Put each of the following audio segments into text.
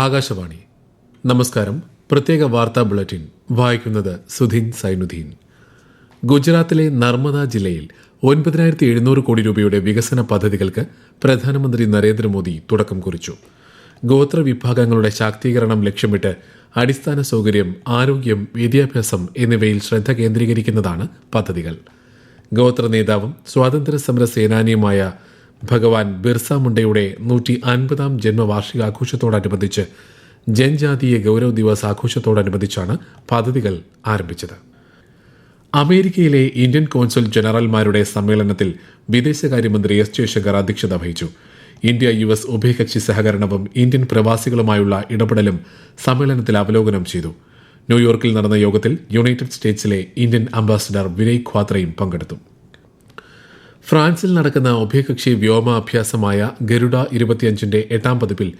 ആകാശവാണി. നമസ്കാരം. പ്രത്യേക വാർത്താ ബുള്ളറ്റിൻ വായിക്കുന്നത് സുധീൻ സൈനുദ്ദീൻ. ഗുജറാത്തിലെ നർമ്മദ ജില്ലയിൽ 9,700 കോടി രൂപയുടെ വികസന പദ്ധതികൾക്ക് പ്രധാനമന്ത്രി നരേന്ദ്രമോദി തുടക്കം കുറിച്ചു. ഗോത്ര വിഭാഗങ്ങളുടെ ശാക്തീകരണം ലക്ഷ്യമിട്ട് അടിസ്ഥാന സൗകര്യം, ആരോഗ്യം, വിദ്യാഭ്യാസം എന്നിവയിൽ ശ്രദ്ധ കേന്ദ്രീകരിക്കുന്നതാണ് പദ്ധതികൾ. ഗോത്ര നേതാവും സ്വാതന്ത്ര്യ സമര സേനാനിയുമായ ഭഗവാൻ ബിർസ മുണ്ടയുടെ 150ാം ജന്മവാർഷികാഘോഷത്തോടനുബന്ധിച്ച് ജൻജാതീയ ഗൌരവ് ദിവസ് ആഘോഷത്തോടനുബന്ധിച്ചാണ് പദ്ധതികൾ ആരംഭിച്ചത്. അമേരിക്കയിലെ ഇന്ത്യൻ കോൺസുൽ ജനറൽമാരുടെ സമ്മേളനത്തിൽ വിദേശകാര്യമന്ത്രി എസ് ജയശങ്കർ അധ്യക്ഷത വഹിച്ചു. ഇന്ത്യ US ഉഭയകക്ഷി സഹകരണവും ഇന്ത്യൻ പ്രവാസികളുമായുള്ള ഇടപെടലും സമ്മേളനത്തിൽ അവലോകനം ചെയ്തു. ന്യൂയോർക്കിൽ നടന്ന യോഗത്തിൽ യുണൈറ്റഡ് സ്റ്റേറ്റ്സിലെ ഇന്ത്യൻ അംബാസിഡർ വിനയ് ഖ്വാത്രയും പങ്കെടുത്തു. ഫ്രാൻസിൽ നടക്കുന്ന ഉഭയകക്ഷി വ്യോമ അഭ്യാസമായ ഗരുഡ 25ന്റെ 8ാം പതിപ്പിൽ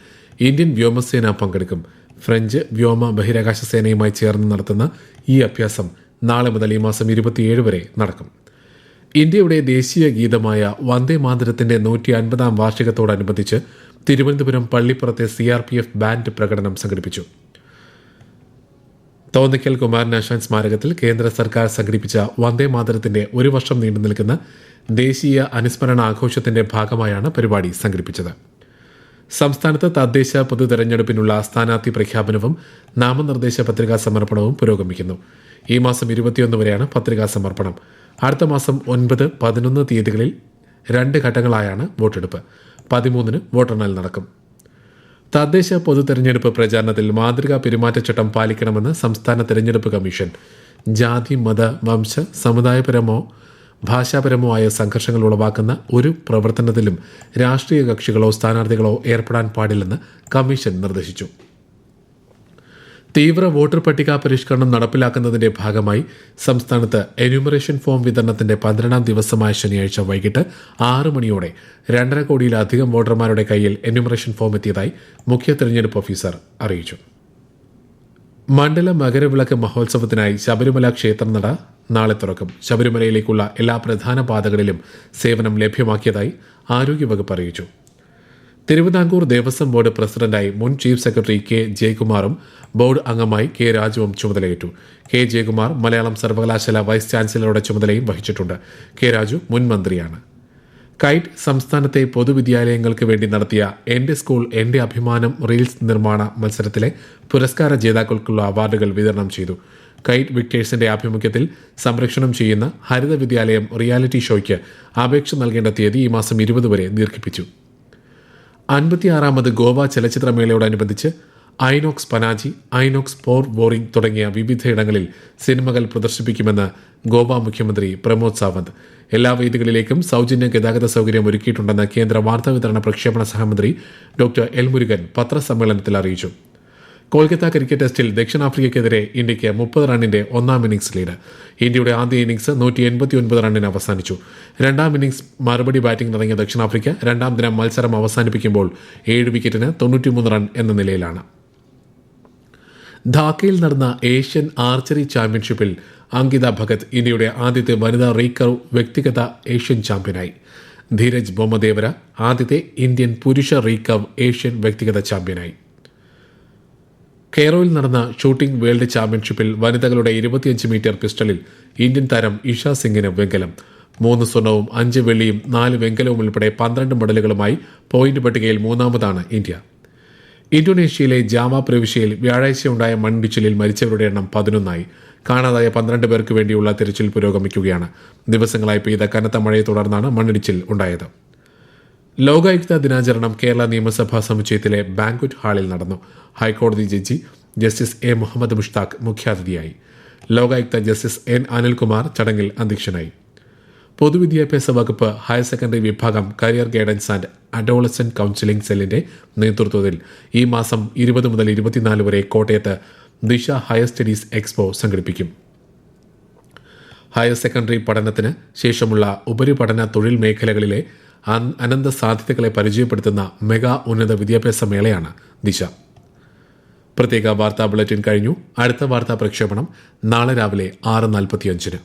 ഇന്ത്യൻ വ്യോമസേന പങ്കെടുക്കും. ഫ്രഞ്ച് വ്യോമ ബഹിരാകാശ സേനയുമായി ചേർന്ന് നടത്തുന്ന ഈ അഭ്യാസം നാളെ മുതൽ ഈ മാസം 27 വരെ നടക്കും. ഇന്ത്യയുടെ ദേശീയ ഗീതമായ വന്ദേ മാതരത്തിന്റെ 150ാം വാർഷികത്തോടനുബന്ധിച്ച് തിരുവനന്തപുരം പള്ളിപ്പുറത്തെ CRPF ബാൻഡ് പ്രകടനം സംഘടിപ്പിച്ചു. തോന്നിക്കൽ കുമാരനാശാൻ സ്മാരകത്തിൽ കേന്ദ്ര സർക്കാർ സംഘടിപ്പിച്ച വന്ദേ മാതരത്തിന്റെ ഒരു വർഷം നീണ്ടു നിൽക്കുന്ന ദേശീയ അനുസ്മരണ ആഘോഷത്തിന്റെ ഭാഗമായാണ് പരിപാടി സംഘടിപ്പിച്ചത്. സംസ്ഥാനത്ത് തദ്ദേശ പൊതു തെരഞ്ഞെടുപ്പിനുള്ള സ്ഥാനാർത്ഥി പ്രഖ്യാപനവും നാമനിർദ്ദേശ പത്രികാ സമർപ്പണവും പുരോഗമിക്കുന്നു. ഈ മാസം 21 വരെയാണ് പത്രികാ സമർപ്പണം. അടുത്ത മാസം 9, 11 തീയതികളിൽ 2 ഘട്ടങ്ങളായാണ് വോട്ടെടുപ്പ്. 13-ന് വോട്ടെണ്ണൽ നടക്കും. തദ്ദേശ പൊതു തെരഞ്ഞെടുപ്പ് പ്രചാരണത്തിൽ മാതൃകാ പെരുമാറ്റച്ചട്ടം പാലിക്കണമെന്ന് സംസ്ഥാന തെരഞ്ഞെടുപ്പ് കമ്മീഷൻ. ജാതി, മത, വംശ, സമുദായപരമോ ഭാഷാപരമോ ആയ സംഘർഷങ്ങൾ ഉളവാക്കുന്ന ഒരു പ്രവർത്തനത്തിലും രാഷ്ട്രീയ കക്ഷികളോ സ്ഥാനാർത്ഥികളോ ഏർപ്പെടാൻ പാടില്ലെന്ന് കമ്മീഷൻ നിർദ്ദേശിച്ചു. തീവ്ര വോട്ടർ പട്ടിക പരിഷ്കരണം നടപ്പിലാക്കുന്നതിന്റെ ഭാഗമായി സംസ്ഥാനത്ത് എന്യൂമറേഷൻ ഫോം വിതരണത്തിന്റെ 12ാം ദിവസമായ ശനിയാഴ്ച വൈകിട്ട് 6 മണിയോടെ 2.5 കോടിയിലധികം വോട്ടർമാരുടെ കയ്യിൽ എന്യൂമറേഷൻ ഫോം എത്തിയതായി മുഖ്യ തെരഞ്ഞെടുപ്പ് ഓഫീസർ അറിയിച്ചു. മണ്ഡല മകരവിളക്ക് മഹോത്സവത്തിനായി ശബരിമല ക്ഷേത്രനട നാളെ തുറക്കും. ശബരിമലയിലേക്കുള്ള എല്ലാ പ്രധാന പാതകളിലും സേവനം ലഭ്യമാക്കിയതായി ആരോഗ്യവകുപ്പ് അറിയിച്ചു. തിരുവിതാംകൂർ ദേവസ്വം ബോർഡ് പ്രസിഡന്റായി മുൻ ചീഫ് സെക്രട്ടറി K. ജയകുമാറും ബോർഡ് അംഗമായി K. രാജുവും ചുമതലയേറ്റു. K. ജയകുമാർ മലയാളം സർവകലാശാല വൈസ് ചാൻസലറുടെ ചുമതലയും വഹിച്ചിട്ടുണ്ട്. K. രാജു മുൻ മന്ത്രിയാണ്. കൈറ്റ് സംസ്ഥാനത്തെ പൊതുവിദ്യാലയങ്ങൾക്ക് വേണ്ടി നടത്തിയ എന്റെ സ്കൂൾ എന്റെ അഭിമാനം റീൽസ് നിർമ്മാണ മത്സരത്തിലെ പുരസ്കാര ജേതാക്കൾക്കുള്ള അവാർഡുകൾ വിതരണം ചെയ്തു. കൈറ്റ് വിക്ടേഴ്സിന്റെ ആഭിമുഖ്യത്തിൽ സംരക്ഷണം ചെയ്യുന്ന ഹരിത വിദ്യാലയം റിയാലിറ്റി ഷോയ്ക്ക് അപേക്ഷ നൽകേണ്ട തീയതി ഈ മാസം 20 വരെ ദീർഘിപ്പിച്ചു. 56ാമത് ഗോവ ചലച്ചിത്രമേളയോടനുബന്ധിച്ച് ഐനോക്സ് പനാജി, ഐനോക്സ് പോർട്ട് ബോറിംഗ് തുടങ്ങിയ വിവിധയിടങ്ങളിൽ സിനിമകൾ പ്രദർശിപ്പിക്കുമെന്ന് ഗോവ മുഖ്യമന്ത്രി പ്രമോദ് സാവന്ത്. എല്ലാ വേദികളിലേക്കും സൗജന്യ ഗതാഗത സൗകര്യം ഒരുക്കിയിട്ടുണ്ടെന്ന് കേന്ദ്ര വാർത്താവിതരണ പ്രക്ഷേപണ സഹമന്ത്രി ഡോക്ടർ എൽ മുരുകൻ പത്രസമ്മേളനത്തിൽ അറിയിച്ചു. കൊൽക്കത്ത ക്രിക്കറ്റ് ടെസ്റ്റിൽ ദക്ഷിണാഫ്രിക്കയ്ക്കെതിരെ ഇന്ത്യയ്ക്ക് 30 റണ്ണിന്റെ 1ാം ഇന്നിംഗ്സ് ലീഡ്. ഇന്ത്യയുടെ ആദ്യ ഇന്നിംഗ്സ് 189 റണ്ണിന് അവസാനിച്ചു. 2ാം ഇന്നിംഗ്സ് മറുപടി ബാറ്റിംഗ് ഇറങ്ങിയ ദക്ഷിണാഫ്രിക്ക 2ാം ദിനം മത്സരം അവസാനിപ്പിക്കുമ്പോൾ 7 വിക്കറ്റിന് 93 റൺ എന്ന നിലയിലാണ്. ധാക്കയിൽ നടന്ന ഏഷ്യൻ ആർച്ചറി ചാമ്പ്യൻഷിപ്പിൽ അങ്കിത ഭഗത് ഇന്ത്യയുടെ ആദ്യത്തെ വനിതാ റീകർവ് വ്യക്തിഗത ഏഷ്യൻ ചാമ്പ്യനായി. ധീരജ് ബൊമ്മദേവര ആദ്യത്തെ ഇന്ത്യൻ പുരുഷ റീകർവ് ഏഷ്യൻ വ്യക്തിഗത ചാമ്പ്യനായി. കെയ്റോയിൽ നടന്ന ഷൂട്ടിംഗ് വേൾഡ് ചാമ്പ്യൻഷിപ്പിൽ വനിതകളുടെ 25 മീറ്റർ പിസ്റ്റളിൽ ഇന്ത്യൻ താരം ഇഷ സിംഗിന് വെങ്കലം. 3 സ്വർണവും 5 വെള്ളിയും 4 വെങ്കലവും ഉൾപ്പെടെ 12 മെഡലുകളുമായി പോയിന്റ് പട്ടികയിൽ 3ാമതാണ് ഇന്ത്യ. ഇന്തോനേഷ്യയിലെ ജാവ പ്രവിശ്യയിൽ വ്യാഴാഴ്ചയുണ്ടായ മണ്ണിടിച്ചിലിൽ മരിച്ചവരുടെ എണ്ണം 11ആയി. കാണാതായ 12 പേർക്ക് വേണ്ടിയുള്ള തിരച്ചിൽ പുരോഗമിക്കുകയാണ്. ദിവസങ്ങളായി പെയ്ത കനത്ത മഴയെ തുടർന്നാണ് മണ്ണിടിച്ചിൽ ഉണ്ടായത്. ലോകായുക്ത ദിനാചരണം കേരള നിയമസഭാ സമുച്ചയത്തിലെ ബാങ്ക്വറ്റ് ഹാളിൽ നടന്നു. ഹൈക്കോടതി judge justice A. Muhammad Mushtaq മുഖ്യാതിഥിയായി. Lokayukta justice N. അനിൽകുമാർ ചടങ്ങിൽ അധ്യക്ഷനായി. പൊതുവിദ്യാഭ്യാസ വകുപ്പ് ഹയർ സെക്കൻഡറി വിഭാഗം career guidance and adolescent counselling സെല്ലിന്റെ നേതൃത്വത്തിൽ ഈ മാസം 20 മുതൽ 24 വരെ കോട്ടയത്ത് ദിശ ഹയർ സ്റ്റഡീസ് എക്സ്പോ സംഘടിപ്പിക്കും. ഹയർ സെക്കൻഡറി പഠനത്തിന് ശേഷമുള്ള ഉപരിപഠന തൊഴിൽ മേഖലകളിലെ അനന്ത സാധ്യതകളെ പരിചയപ്പെടുത്തുന്ന മെഗാ ഉന്നത വിദ്യാഭ്യാസ മേളയാണ് ദിശ. പ്രത്യേക വാർത്താ ബുള്ളറ്റിൻ കഴിഞ്ഞു. അടുത്ത വാർത്താ പ്രക്ഷേപണം നാളെ രാവിലെ 6:45.